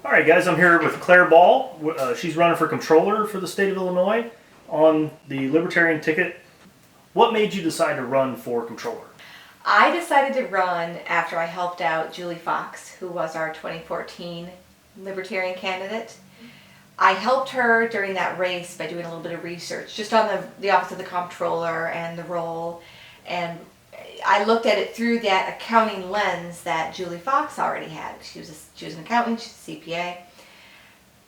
All right, guys, I'm here with Claire Ball. She's running for controller for the state of Illinois on the Libertarian ticket. What made you decide to run for controller? I decided to run after I helped out Julie Fox, who was our 2014 Libertarian candidate. I helped her during that race by doing a little bit of research just on the Office of the Comptroller and the role, and I looked at it through that accounting lens that Julie Fox already had. She was an accountant, she's a CPA,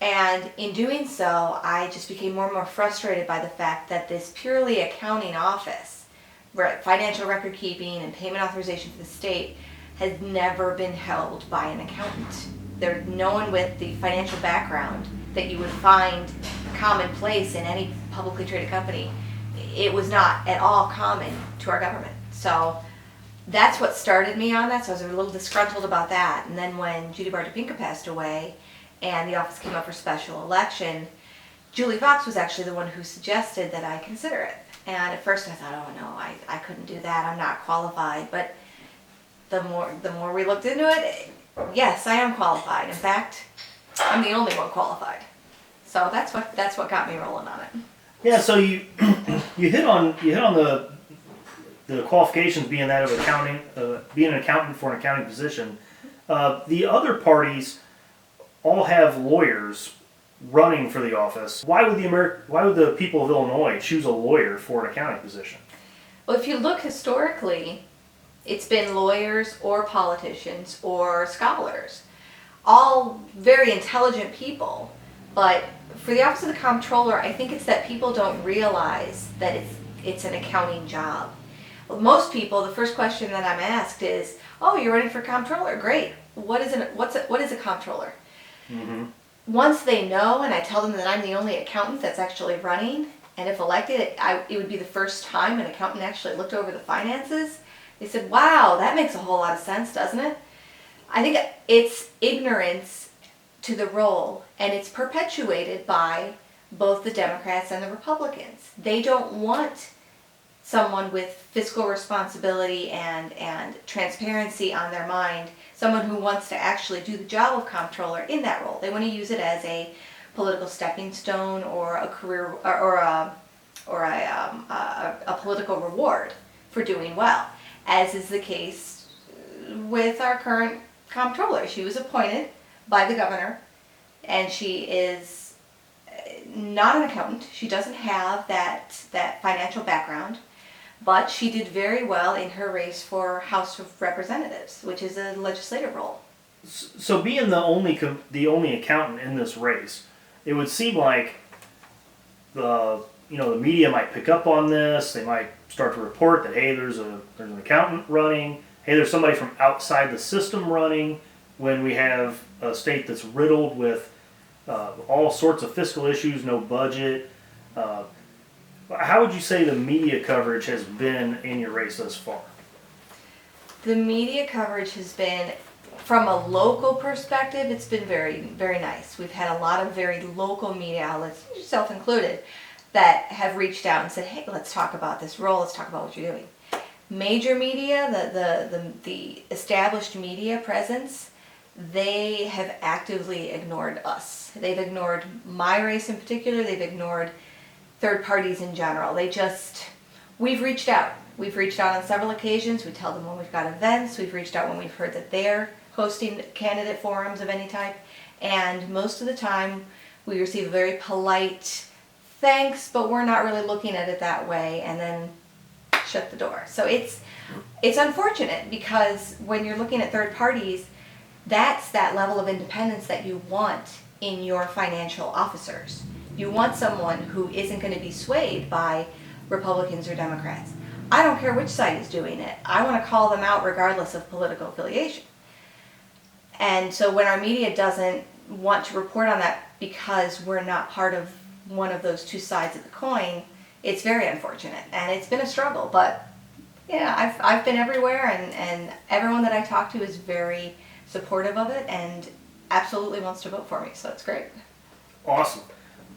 and in doing so, I just became more and more frustrated by the fact that this purely accounting office, financial record keeping and payment authorization for the state, has never been held by an accountant. There's no one with the financial background that you would find commonplace in any publicly traded company. It was not at all common to our government. So that's what started me on that. So I was a little disgruntled about that. And then when Judy Bartopinka passed away and the office came up for special election, Julie Fox was actually the one who suggested that I consider it. And at first I thought, oh no, I couldn't do that. I'm not qualified. But the more we looked into it, yes, I am qualified. In fact, I'm the only one qualified. So that's what got me rolling on it. Yeah, so you hit on the qualifications being that of accounting, being an accountant for an accounting position. The other parties all have lawyers running for the office. Why would the people of Illinois choose a lawyer for an accounting position? Well, if you look historically, it's been lawyers or politicians or scholars, all very intelligent people. But for the Office of the Comptroller, I think it's that people don't realize that it's an accounting job. Well, most people, the first question that I'm asked is, "Oh, you're running for comptroller? Great. What is a comptroller?" Mm-hmm. Once they know, and I tell them that I'm the only accountant that's actually running, and if elected, it would be the first time an accountant actually looked over the finances. They said, "Wow, that makes a whole lot of sense, doesn't it?" I think it's ignorance to the role, and it's perpetuated by both the Democrats and the Republicans. They don't want someone with fiscal responsibility and transparency on their mind, someone who wants to actually do the job of comptroller in that role. They want to use it as a political stepping stone or a career or a political reward for doing well, as is the case with our current comptroller. She was appointed by the governor, and she is not an accountant. She doesn't have that financial background, but she did very well in her race for House of Representatives, which is a legislative role. So being the only accountant in this race, it would seem like the media might pick up on this. They might start to report that, hey, there's an accountant running. Hey, there's somebody from outside the system running, when we have a state that's riddled with all sorts of fiscal issues, no budget. How would you say the media coverage has been in your race thus far? The media coverage has been, from a local perspective, it's been very, very nice. We've had a lot of very local media outlets, yourself included, that have reached out and said, hey, let's talk about this role, let's talk about what you're doing. Major media, the established media presence, they have actively ignored us. They've ignored my race in particular. They've ignored third parties in general. We've reached out. We've reached out on several occasions. We tell them when we've got events. We've reached out when we've heard that they're hosting candidate forums of any type. And most of the time we receive a very polite thanks, but we're not really looking at it that way, and then shut the door. So it's unfortunate, because when you're looking at third parties, that's that level of independence that you want in your financial officers. You want someone who isn't going to be swayed by Republicans or Democrats. I don't care which side is doing it. I want to call them out regardless of political affiliation. And so when our media doesn't want to report on that because we're not part of one of those two sides of the coin, it's very unfortunate. And it's been a struggle. But yeah, I've been everywhere, and everyone that I talk to is very supportive of it and absolutely wants to vote for me, so it's great. Awesome.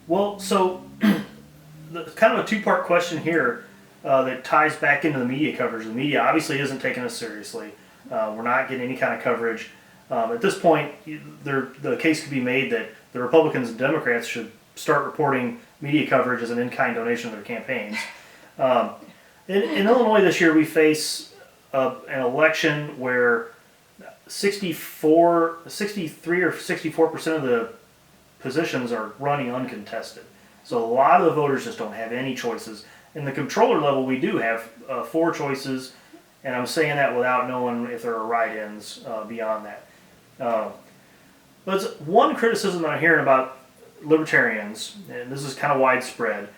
Well, so kind of a two-part question here that ties back into the media coverage. The media obviously isn't taking us seriously. We're not getting any kind of coverage. At this point, the case could be made that the Republicans and Democrats should start reporting media coverage as an in-kind donation to their campaigns. In Illinois this year, we face an election where 63 or 64% of the positions are running uncontested. So a lot of the voters just don't have any choices. In the controller level, we do have 4 choices, and I'm saying that without knowing if there are write-ins beyond that. But one criticism that I'm hearing about libertarians, and this is kind of widespread,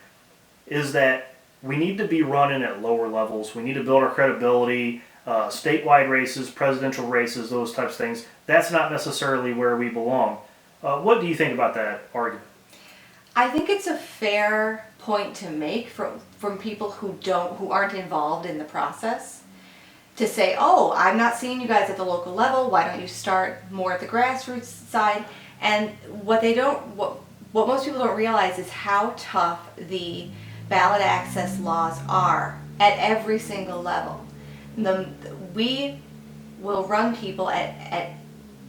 is that we need to be running at lower levels. We need to build our credibility, statewide races, presidential races, those types of things. That's not necessarily where we belong. What do you think about that argument? I think it's a fair point to make from people who aren't involved in the process, to say, oh, I'm not seeing you guys at the local level, why don't you start more at the grassroots side? And what most people don't realize is how tough the ballot access laws are at every single level. We will run people at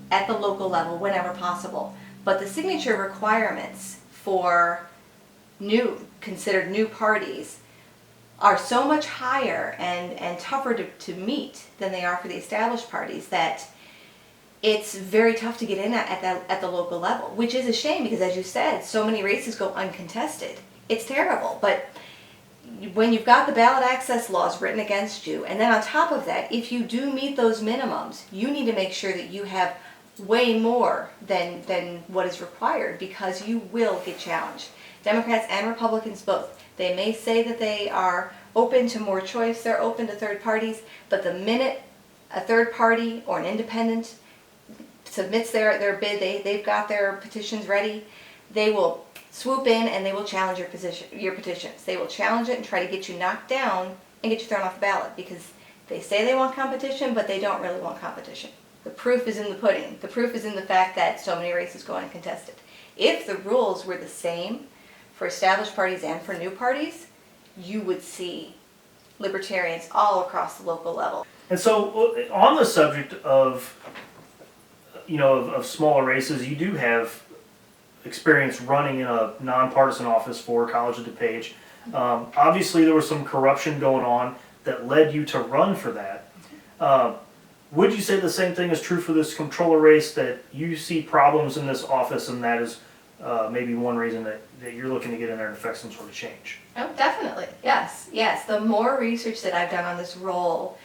the local level whenever possible, but the signature requirements for considered new parties are so much higher and tougher to meet than they are for the established parties that it's very tough to get in at the local level, which is a shame because, as you said, so many races go uncontested. It's terrible, but when you've got the ballot access laws written against you, and then on top of that, if you do meet those minimums, you need to make sure that you have way more than what is required, because you will get challenged. Democrats and Republicans both. They may say that they are open to more choice, they're open to third parties, but the minute a third party or an independent submits their bid, they've got their petitions ready, they will swoop in and they will challenge your petitions. They will challenge it and try to get you knocked down and get you thrown off the ballot, because they say they want competition, but they don't really want competition. The proof is in the pudding. The proof is in the fact that so many races go uncontested. If the rules were the same for established parties and for new parties, you would see libertarians all across the local level. And so, on the subject of smaller races, you do have experience running in a nonpartisan office for College of DuPage. Obviously, there was some corruption going on that led you to run for that. Would you say the same thing is true for this controller race, that you see problems in this office, and that is maybe one reason that you're looking to get in there and affect some sort of change? Oh, definitely. Yes. The more research that I've done on this role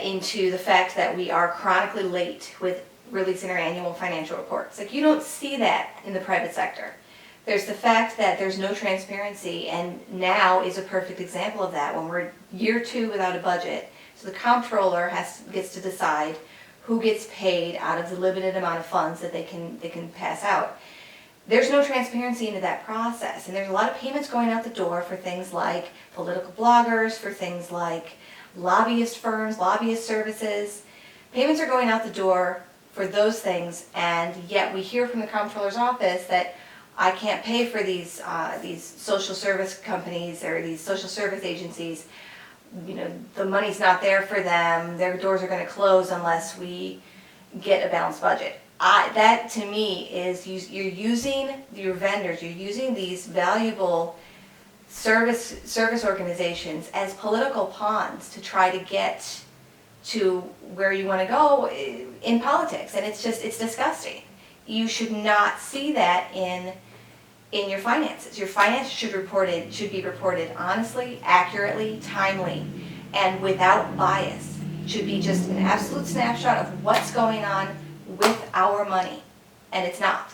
into the fact that we are chronically late with releasing our annual financial reports. Like, you don't see that in the private sector. There's the fact that there's no transparency, and now is a perfect example of that when we're year 2 without a budget. So the comptroller gets to decide who gets paid out of the limited amount of funds that they can pass out. There's no transparency into that process, and there's a lot of payments going out the door for things like political bloggers, for things like lobbyist firms, lobbyist services. Payments are going out the door for those things, and yet we hear from the comptroller's office that I can't pay for these social service companies or these social service agencies. The money's not there for them. Their doors are going to close unless we get a balanced budget. That to me is you're using your vendors, you're using these valuable service organizations as political pawns to try to get to where you want to go in politics, and it's disgusting. You should not see that in your finances. Your finances should be reported honestly, accurately, timely, and without bias. It should be just an absolute snapshot of what's going on with our money, and it's not.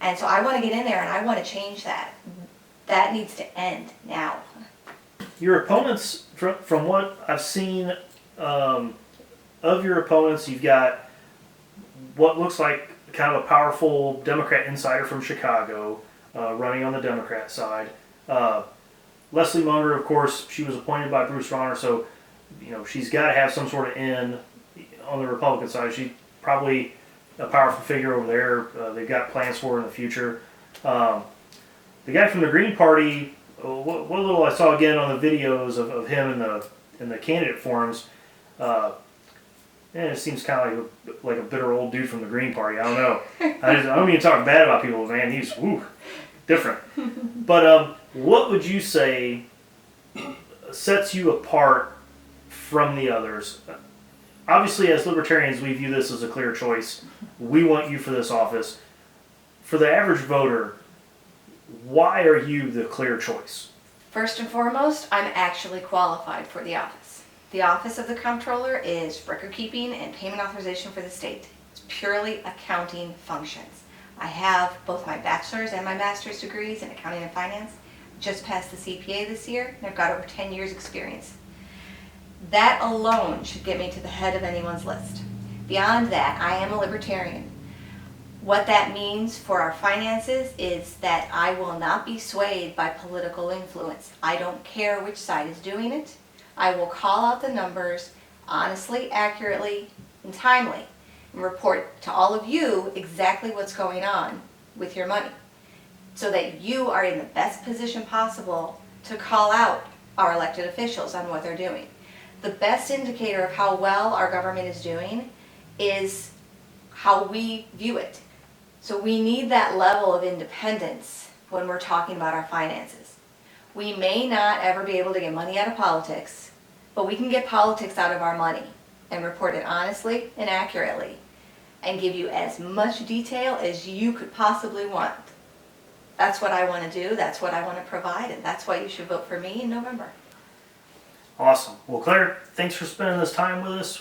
And so I want to get in there and I want to change that. That needs to end now. Your opponents, from what I've seen of your opponents, you've got what looks like kind of a powerful Democrat insider from Chicago running on the Democrat side. Leslie Munger, of course, she was appointed by Bruce Rauner, so she's got to have some sort of in on the Republican side. She's probably a powerful figure over there. They've got plans for her in the future. The guy from the Green Party, what little I saw again on the videos of him in the candidate forums, it seems kind of like a bitter old dude from the Green Party. I don't know. I don't mean to talk bad about people, man. He's different. But what would you say sets you apart from the others? Obviously, as libertarians, we view this as a clear choice. We want you for this office. For the average voter, why are you the clear choice? First and foremost, I'm actually qualified for the office. The office of the comptroller is record keeping and payment authorization for the state. It's purely accounting functions. I have both my bachelor's and my master's degrees in accounting and finance. Just passed the CPA this year, and I've got over 10 years experience. That alone should get me to the head of anyone's list. Beyond that, I am a libertarian. What that means for our finances is that I will not be swayed by political influence. I don't care which side is doing it. I will call out the numbers honestly, accurately, and timely, and report to all of you exactly what's going on with your money, so that you are in the best position possible to call out our elected officials on what they're doing. The best indicator of how well our government is doing is how we view it. So we need that level of independence when we're talking about our finances. We may not ever be able to get money out of politics, but we can get politics out of our money and report it honestly and accurately and give you as much detail as you could possibly want. That's what I want to do, that's what I want to provide, and that's why you should vote for me in November. Awesome. Well, Claire, thanks for spending this time with us.